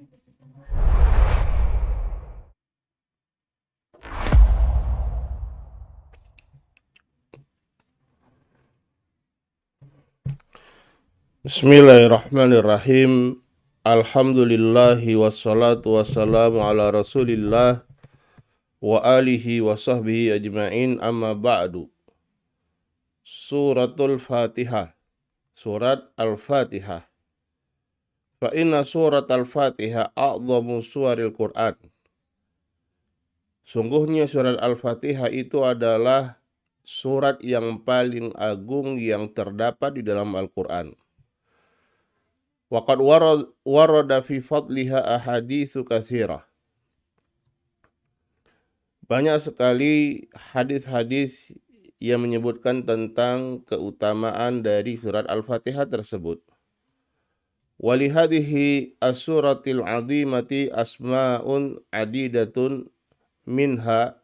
Bismillahirrahmanirrahim. Alhamdulillahi wassalatu wassalamu ala rasulillah wa alihi wa sahbihi ajma'in, amma ba'du. Suratul Fatihah. Surat Al-Fatihah. Fa inna surat Al-Fatihah a'zamu suwaril Qur'an. Sungguhnya surat Al-Fatihah itu adalah surat yang paling agung yang terdapat di dalam Al-Quran. Waqad warada fi fadliha ahaditsu katsirah. Banyak sekali hadis-hadis yang menyebutkan tentang keutamaan dari surat Al-Fatihah tersebut. Walihadhihi as-suratil 'azimati asma'un adidatun minha,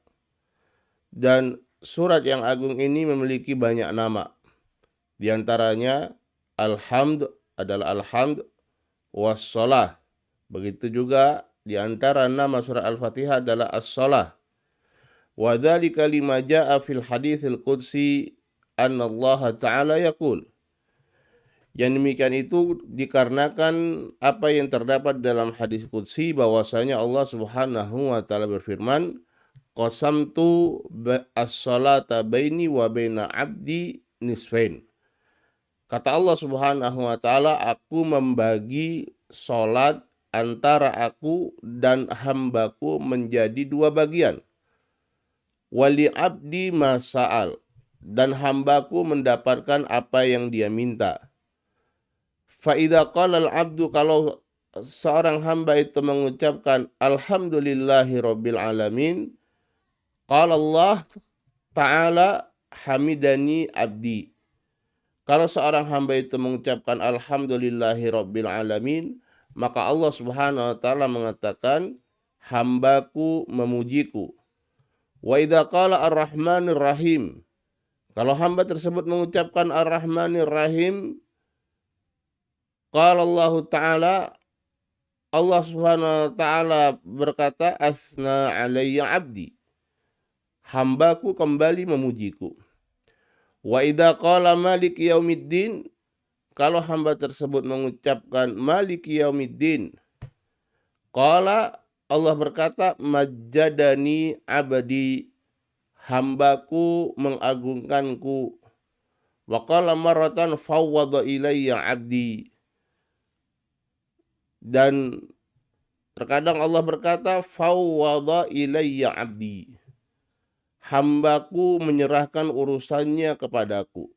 dan surat yang agung ini memiliki banyak nama. Di antaranya Alhamd adalah Alhamd was-shalah. Begitu juga di antara nama surat Al-Fatihah adalah As-Shalah. Wa dzalika lima jaa fil haditsil qudsi anna Allah Ta'ala yaqul. Yang demikian itu dikarenakan apa yang terdapat dalam hadis qudsi, bahwasanya Allah Subhanahu wa taala berfirman, qasamtu as-salata baini wa baina 'abdi nisfain. Kata Allah Subhanahu wa taala, aku membagi salat antara aku dan hambaku menjadi dua bagian. Wali abdi masa'al, dan hambaku mendapatkan apa yang dia minta. Fa idza qala al-'abdu, kalau seorang hamba itu mengucapkan alhamdulillahi rabbil alamin, qala Allah Ta'ala hamidani abdi. Kalau seorang hamba itu mengucapkan alhamdulillahi rabbil alamin, maka Allah Subhanahu wa taala mengatakan hambaku memujiku. Wa idza qala ar-rahmanir rahim, kalau hamba tersebut mengucapkan ar-rahmanir rahim, qala Allah Ta'ala, Allah Subhanahu wa taala berkata asna alayya abdi, hambaku kembali memujiku. Wa idza qala maliki yaumiddin, kalau hamba tersebut mengucapkan maliki yaumiddin, qala, Allah berkata majjadani abadi, hambaku mengagungkanku. Wa qala marratan fawwada ilayya abdi, dan terkadang Allah berkata fawwada ilayya abdi, hambaku menyerahkan urusannya kepadaku.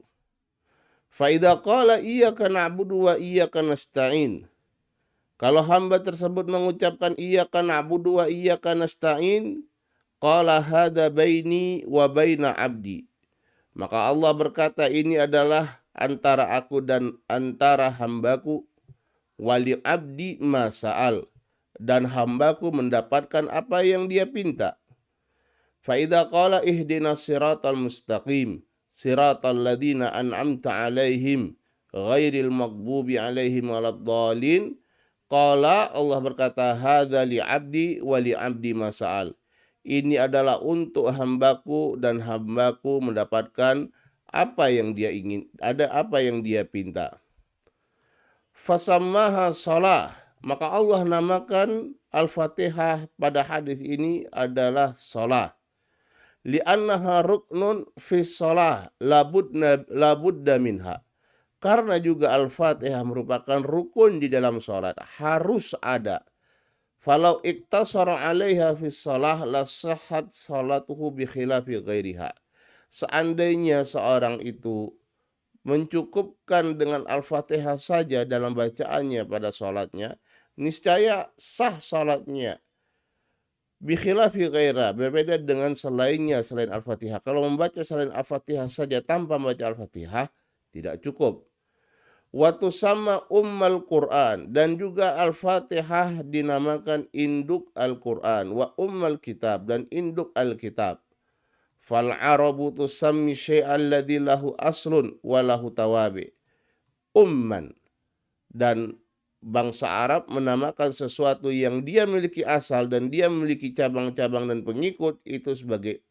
Fa idza qala iyyaka na'budu wa iyyaka nasta'in, kalau hamba tersebut mengucapkan iyyaka na'budu wa iyyaka nasta'in, qala hadza baini wa baina abdi, maka Allah berkata ini adalah antara aku dan antara hambaku. Wali abdi masa'al, dan hambaku mendapatkan apa yang dia pinta. Fa idza qala ihdinas siratal mustaqim siratal ladzina an'amta 'alaihim ghairil maghdubi 'alaihim waladdallin, qala, Allah berkata hadza li 'abdi wa li 'abdi masa'al, ini adalah untuk hambaku dan hambaku mendapatkan apa yang dia ingin, ada apa yang dia pinta. Fasammaha shalah, maka Allah namakan Al-Fatihah pada hadis ini adalah shalah. Li'annaha ruknun fi shalah labudda minha, karena juga Al-Fatihah merupakan rukun di dalam salat, harus ada. Falau iktasara 'alaiha fi shalah la sahhat salatuhu bi khilafi ghairiha, seandainya seorang itu mencukupkan dengan Al-Fatihah saja dalam bacaannya pada salatnya, niscaya sah salatnya. Bikhilafi ghaira, berbeda dengan selainnya selain Al-Fatihah. Kalau membaca selain Al-Fatihah saja tanpa membaca Al-Fatihah tidak cukup. Wa tusamma ummal Quran, dan juga Al-Fatihah dinamakan induk Al-Quran, wa ummal kitab, dan induk Al-Kitab. Fal arabu tusammi syai'al ladzi lahu aslun wa lahu tawabi umman, dan bangsa Arab menamakan sesuatu yang dia miliki asal dan dia memiliki cabang-cabang dan pengikut itu sebagai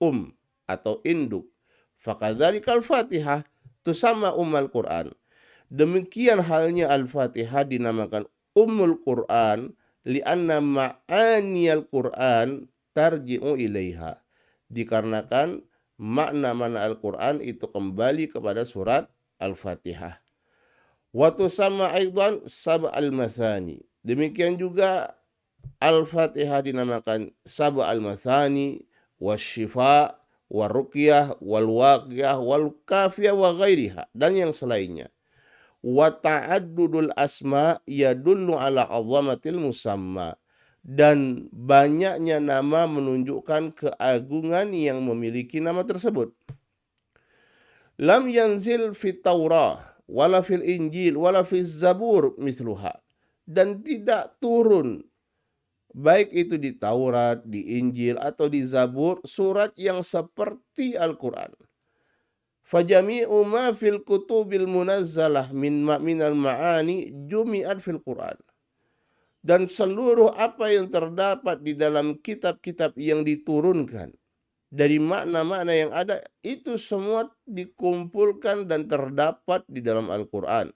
atau induk. Fakadzalikal Fatihah tusamma Ummul Quran. Demikian halnya Al-Fatihah dinamakan Ummul Quran li'anna ma'aniyal Quran tarji'u ilaiha. Dikarenakan makna-makna Al-Quran itu kembali kepada surat Al-Fatihah. Wa tusamma aidan sab'al mathani. Demikian juga Al-Fatihah dinamakan sab'al mathani wasyifa waruqyah wal waqiyah wal kafiyah wa ghairiha dan yang selainnya. Wa ta'addudul asma yadullu ala 'azamatil musamma. Dan banyaknya nama menunjukkan keagungan yang memiliki nama tersebut. Lam yanzil fit Taurah wala fil Injil wala fil Zabur mithluha. Dan tidak turun baik itu di Taurat, di Injil atau di Zabur surat yang seperti Al-Quran. Fajami'u ma fil kutubil munazzalah minal ma'ani jumi'at fil Quran. Dan seluruh apa yang terdapat di dalam kitab-kitab yang diturunkan dari makna-makna yang ada itu semua dikumpulkan dan terdapat di dalam Al-Quran.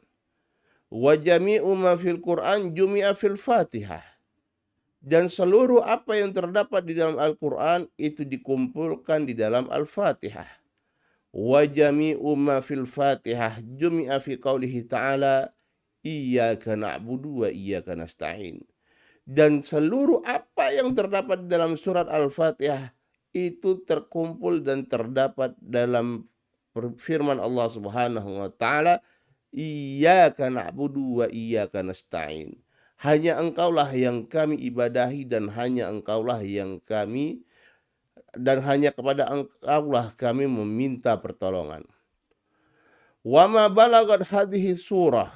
Wa jami'u ma fil Quran jumi'a fil Fatihah. Dan seluruh apa yang terdapat di dalam Al-Quran itu dikumpulkan di dalam Al-Fatihah. Wa jami'u ma fil Fatihah jumi'a fi qaulihi ta'ala iyyaka na'budu wa iyyaka nasta'in. Dan seluruh apa yang terdapat dalam surat Al-Fatihah itu terkumpul dan terdapat dalam firman Allah Subhanahu wa taala, iyyaka na'budu wa iyyaka nasta'in. Hanya engkaulah yang kami ibadahi dan hanya engkaulah yang kami dan hanya kepada engkaulah kami meminta pertolongan. Wa ma balagat hadhihi surah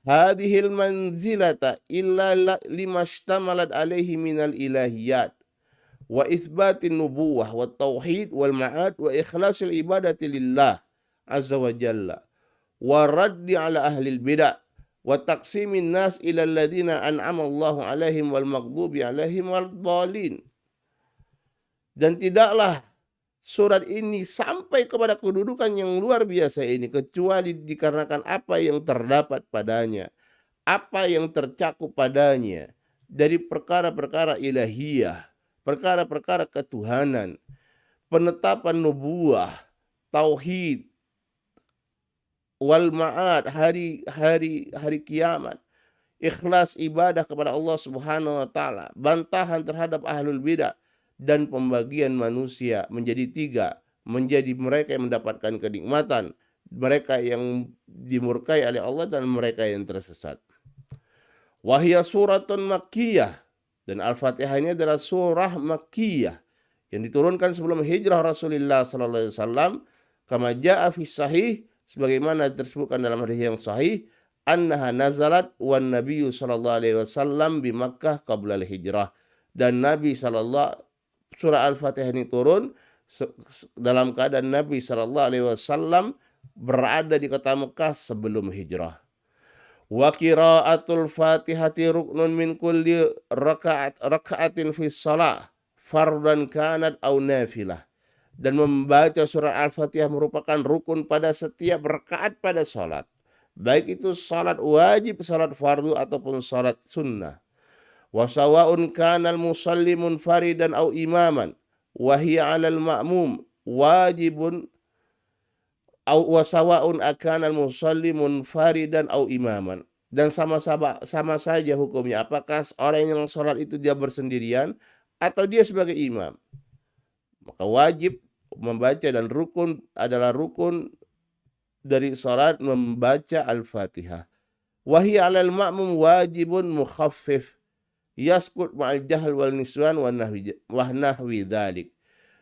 hadhil manzilata illa lima ishtamalat alaihi minal ilahiyat wa itsbatin nubuwah wa tauhid wal ma'ad wa ikhlasil ibadati lillah azza wa jalla wa raddi ala ahlil bid'ah wa taqsimin nas ila alladhina an'ama Allahu alaihim wal maghdubi alaihim wal dhalin. Dan tidaklah surat ini sampai kepada kedudukan yang luar biasa ini kecuali dikarenakan apa yang terdapat padanya, apa yang tercakup padanya dari perkara-perkara ilahiyah, perkara-perkara ketuhanan, penetapan nubuah, tauhid, wal ma'ad, hari kiamat, ikhlas ibadah kepada Allah Subhanahu wa taala, bantahan terhadap ahlul bidah, dan pembagian manusia menjadi tiga, menjadi mereka yang mendapatkan kenikmatan, mereka yang dimurkai oleh Allah dan mereka yang tersesat. Wahia suratun makkiyah, dan Al-Fatihah ini adalah surah makkiyah yang diturunkan sebelum hijrah Rasulullah sallallahu alaihi wasallam, kama jaa fi sahih, sebagaimana disebutkan dalam hadis yang sahih, annaha nazalat wan nabiyyu sallallahu alaihi wasallam bi Makkah qabla al-hijrah. Dan Nabi sallallahu surah Al-Fatihah ini turun dalam keadaan Nabi sallallahu alaihi wasallam berada di kota Mekah sebelum hijrah. Wa qiraatul Fatihati ruknun min kulli raka'atin fi shalah fardan kanat aw nafilah. Dan membaca surah Al-Fatihah merupakan rukun pada setiap rakaat pada salat, baik itu salat wajib, salat fardu ataupun salat sunnah. Wa sawa'un kana al-musalli munfaridan aw imaman wa hiya 'alal ma'mum wajibun aw wa sawa'un akana al-musalli munfaridan aw imaman. Dan sama saja hukumnya apakah orang yang salat itu dia bersendirian atau dia sebagai imam. Maka wajib membaca dan rukun adalah rukun dari salat membaca Al-Fatihah. Wa hiya 'alal ma'mum wajibun mukhaffif yaskut ma'al jahl wal niswan wa nahwi dzalik.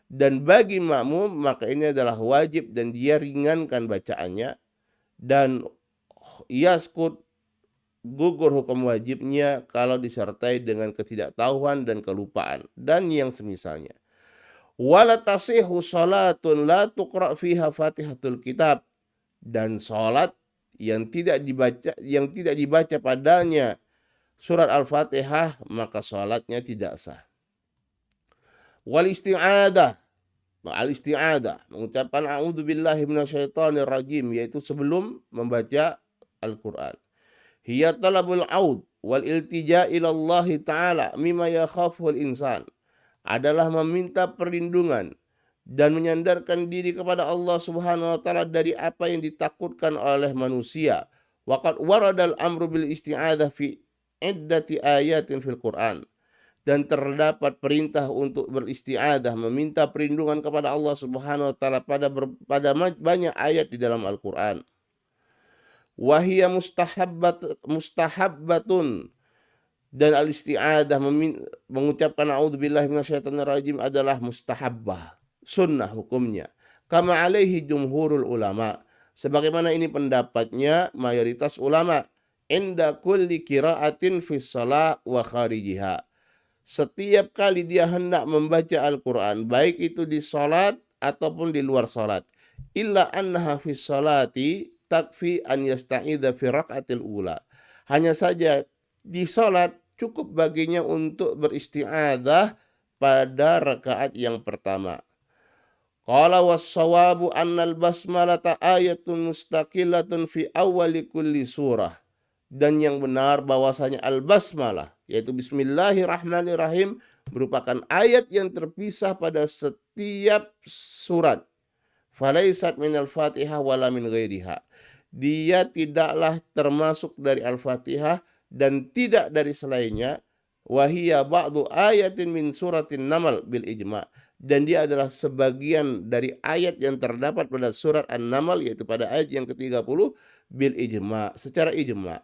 Dan bagi makmum maka ini adalah wajib dan dia ringankan bacaannya, dan yaskut gugur hukum wajibnya kalau disertai dengan ketidaktahuan dan kelupaan dan yang semisalnya. Wala tasihu salatun la tuqra fiha Fatihatul Kitab, dan salat yang tidak dibaca padanya surat Al-Fatihah, maka sholatnya tidak sah. Wal isti'adah, al-isti'adah, mengucapkan a'udzubillahi minasyaitonirrajim, yaitu sebelum membaca Al-Quran. Hiya talabul aud wal iltija ilallahi ta'ala mimma yakhaful insan, adalah meminta perlindungan dan menyandarkan diri kepada Allah Subhanahu wa taala dari apa yang ditakutkan oleh manusia. Waqad waradal amru bil isti'adzah fi iddati ayatin fil Quran, dan terdapat perintah untuk beristi'adzah, meminta perlindungan kepada Allah Subhanahu wa taala pada banyak ayat di dalam Al-Qur'an. Wahia mustahabbatun, dan al-isti'adzah mengucapkan a'udzubillahi minasyaitonirrajim adalah mustahabbah, sunnah hukumnya. Kama alaihi jumhurul ulama, sebagaimana ini pendapatnya mayoritas ulama. Inda kulli qiraatin fis shalah wa kharijiha, setiap kali dia hendak membaca Al-Quran, baik itu di salat ataupun di luar salat. Illa annaha fis salati takfi an yasta'idha fi raka'atil ula, hanya saja di salat cukup baginya untuk beristi'adzah pada rakaat yang pertama. Qala was-sawabu annal basmalata ayatun mustaqillatun fi awwali kulli surah, dan yang benar bahwasanya al-basmalah, yaitu bismillahirrahmanirrahim, merupakan ayat yang terpisah pada setiap surat. Falaisat minal fatihah wala min ghairiha, dia tidaklah termasuk dari Al-Fatihah dan tidak dari selainnya. Wahia ba'du ayatin min suratin Namal bil ijma', dan dia adalah sebagian dari ayat yang terdapat pada surat An-Naml, yaitu pada ayat yang ke-30, bil ijma', secara ijma',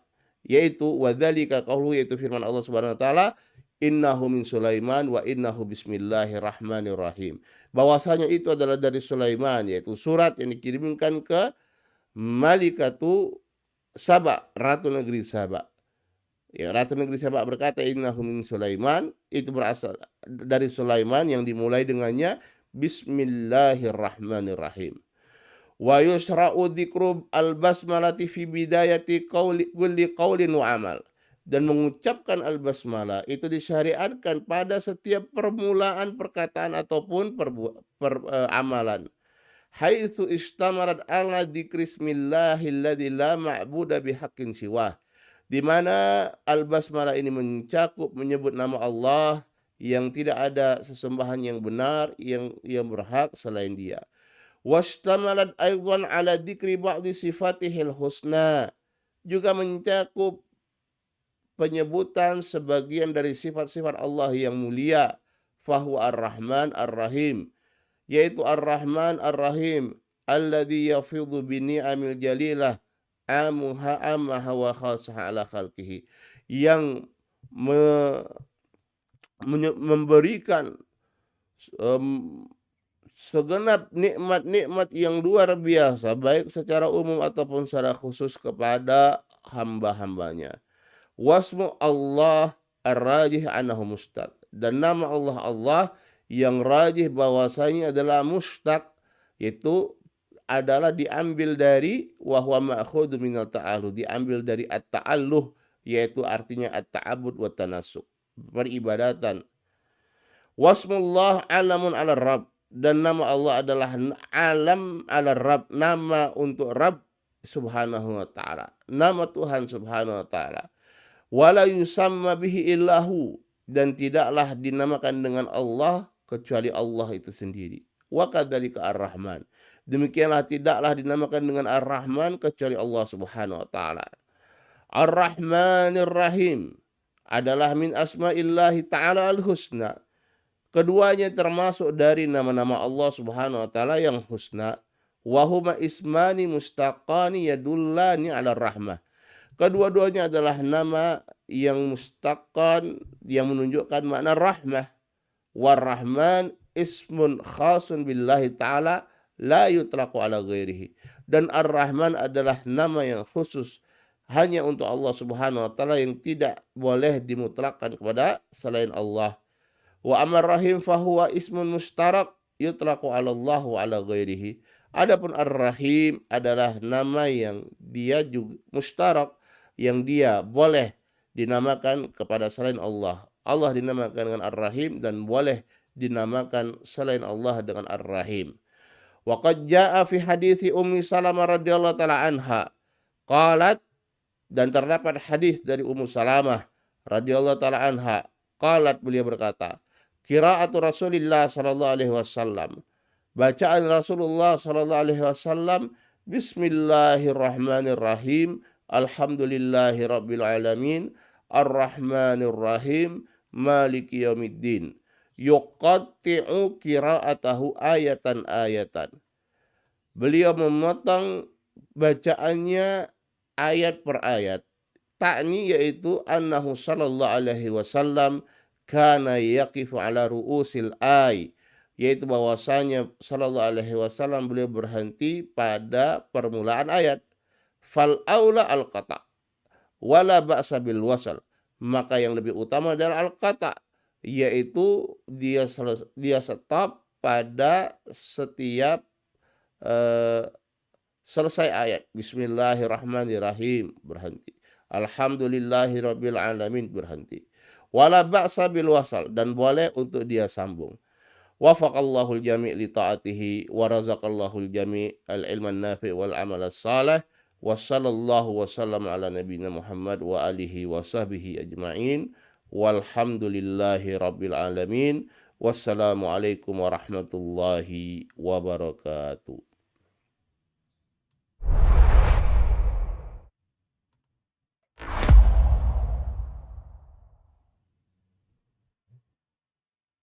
yaitu wadzalika qauluhu, yaitu firman Allah Subhanahu wa taala, innahu min Sulaiman wa innahu bismillahirrahmanirrahim, bahwasanya itu adalah dari Sulaiman, yaitu surat yang dikirimkan ke Malikatu Saba, ratu negeri Saba. Ya, ratu negeri Saba berkata innahu min Sulaiman, itu berasal dari Sulaiman yang dimulai dengannya bismillahirrahmanirrahim. Wa yusra'u dzikru al-basmalati fi bidayati kulli qaulin wa amal, dan mengucapkan al-basmalah itu disyariatkan pada setiap permulaan perkataan ataupun amalan. Haitsu istamarat ala dzikrismillahilladzi la ma'buda bihaqqin siwah, di mana al-basmalah ini mencakup menyebut nama Allah yang tidak ada sesembahan yang benar yang berhak selain Dia. Wastamalat aidan ala dzikri ba'di sifatihil husna, juga mencakup penyebutan sebagian dari sifat-sifat Allah yang mulia. Fahuwa ar-Rahman ar-Rahim, yaitu ar-Rahman ar-Rahim, alladzi yafidhu bi ni'amil jalilah amuha amaha wa khasaha ala khalqihi, yang memberikan segenap nikmat-nikmat yang luar biasa, baik secara umum ataupun secara khusus kepada hamba-hambanya. Wasmu Allah ar-rajih annahu mustaq, dan nama Allah yang rajih bahwasanya adalah mustaq, yaitu adalah diambil dari wahwa ma'khudhu minal ta'alluh, diambil dari at-ta'alluh, yaitu artinya at-ta'abbud wa tanassuk, peribadatan. Wasmullah alamun ala Rabb, dan nama Allah adalah alam ala Rabb, nama untuk Rabb subhanahu wa ta'ala, nama Tuhan subhanahu wa ta'ala. Wala yusamma bihi illahu, dan tidaklah dinamakan dengan Allah kecuali Allah itu sendiri. Wa kadzalika ar-Rahman, demikianlah tidaklah dinamakan dengan ar-Rahman kecuali Allah subhanahu wa ta'ala. Ar-Rahmanir Rahim adalah min asma'illahi ta'ala al-husna, keduanya termasuk dari nama-nama Allah subhanahu wa ta'ala yang husna. Wahuma ismani mustaqani yadullani ala rahmah, kedua-duanya adalah nama yang mustaqan yang menunjukkan makna rahmah. War-Rahman ismun khasun billahi ta'ala la yutlaqu ala ghairihi, dan Ar-Rahman adalah nama yang khusus hanya untuk Allah subhanahu wa ta'ala yang tidak boleh dimutlakkan kepada selain Allah. Wa amar rahim fahuwa ismun mustarak yutlaqu ala Allah wa ala ghairihi, adapun Ar-Rahim adalah nama yang dia juga mustarak, yang dia boleh dinamakan kepada selain Allah. Allah dinamakan dengan Ar-Rahim dan boleh dinamakan selain Allah dengan Ar-Rahim. Wa qad jaa'a fi hadithi Ummi Salamah radhiyallahu taala anha qalat, dan terdapat hadis dari Ummu Salamah radhiyallahu taala anha, qalat, beliau berkata, qiraatu Rasulillah sallallahu alaihi wasallam, bacaan Rasulullah sallallahu alaihi wasallam, bismillahirrahmanirrahim, alhamdulillahi rabbil alamin, arrahmanir rahim, maliki yaumiddin, yuqatti'u qira'atahu ayatan ayatan. Beliau memotong bacaannya ayat per ayat. Ta'ni yaitu annahu sallallahu alaihi wasallam kana yaqifu ala ru'usil ay, yaitu bahwasanya sallallahu alaihi wasallam beliau berhenti pada permulaan ayat. Fal aula al qata wala ba'sa bil wasal, maka yang lebih utama adalah al qata, yaitu dia stop pada setiap selesai ayat. Bismillahirrahmanirrahim, berhenti. Alhamdulillahirabbil alamin, berhenti. Wala ba'sa bil wasal, dan boleh untuk dia sambung. Wafaqallahul jami' li ta'atihi wa razaqallahul jami' al-ilman nafi' wal amal as-salih. Wassallallahu wasallam ala nabiyina Muhammad wa alihi wa sahbihi ajma'in. Walhamdulillahi rabbil alamin. Wassalamualaikum warahmatullahi wabarakatuh.